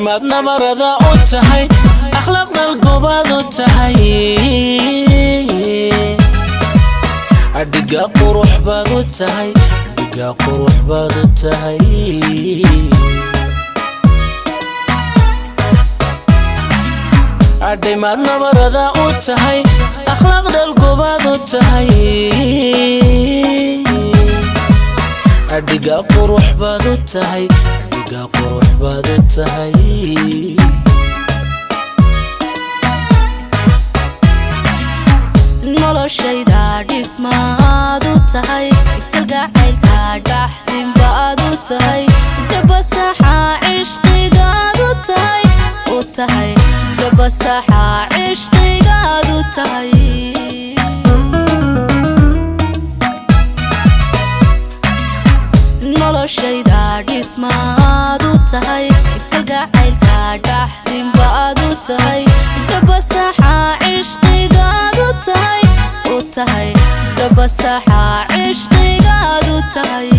maad nabarada u tahay akhlaaqda gobaad u tahay adiga qurux baad u tahay adiga qurux baad u tahay aday maad nabarada u tahay akhlaaqda gobaad u tahay adiga qurux baad u tahay adiga qurux baad u tahay noloshayda dhismaad u tahay kalgacaylka dhaxdin baad u tahay dhabasaxa cishqigaad u tahay dhabasaxa cishqigaad u tahay noloshayda dhismaad u tahay kalgacaylka dhaxdin baad u tahay dhabasaxa cishqigaad u tahay dhabasaxa cishqigaad u tahay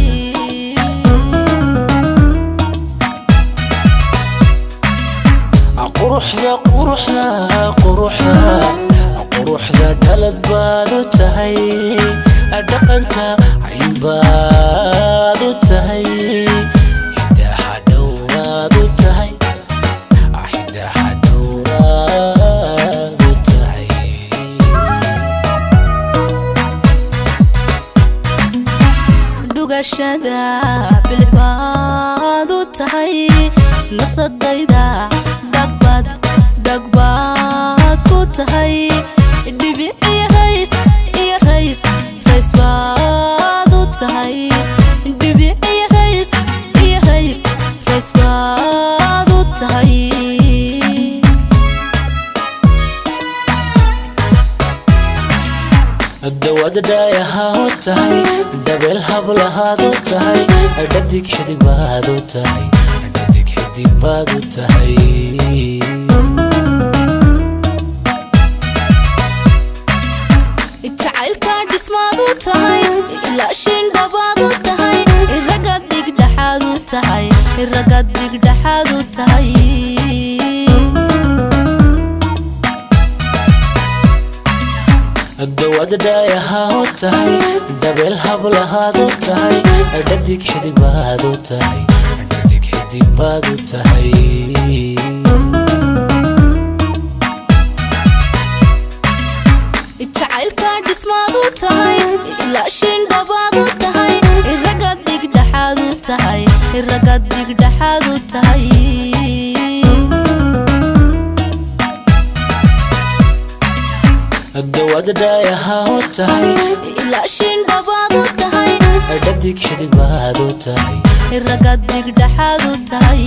quruxda quruxda quruxda quruxda dhalad baad u tahay dhaqanka cayn baad u tahay hidaha dhowraad u tahay hidaha dhowraad u tahay dhugashada bilbaad u tahay nafsadayda dhagbaad ku tahay dhibic iyo rays baad u tahay dhibic iyo rays baad u tahay dawad dhaayaha u tahay dabeel hablahaad u tahay dhadig xidig baad u tahay dhadig xidig baad u tahay jacaylka dhismaad u tahay ilaashin dhabaad u tahay ragad dhigdhaxaad u tahay ragad dhigdhaxaad u tahay dawad dhaayaha u tahay dabeel hablahaad u tahay dhadig xidig baad u tahay dhadig xidig baad u tahay jacaylka dhismaad u tahay ilaashin dhabaad u tahay ragad dhigdhaxaad u tahay ragad dhigdhaxaad u tahay dawad dhaayaha u tahay ilaashin dhabaad u tahay dhadig xidig baad u tahay ragad dhigdhaxaad u tahay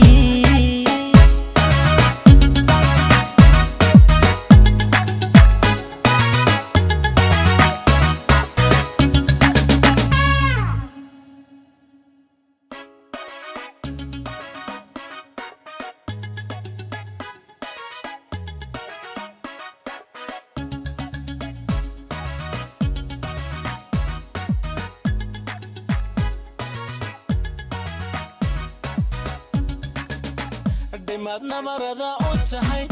maad nabarada u tahay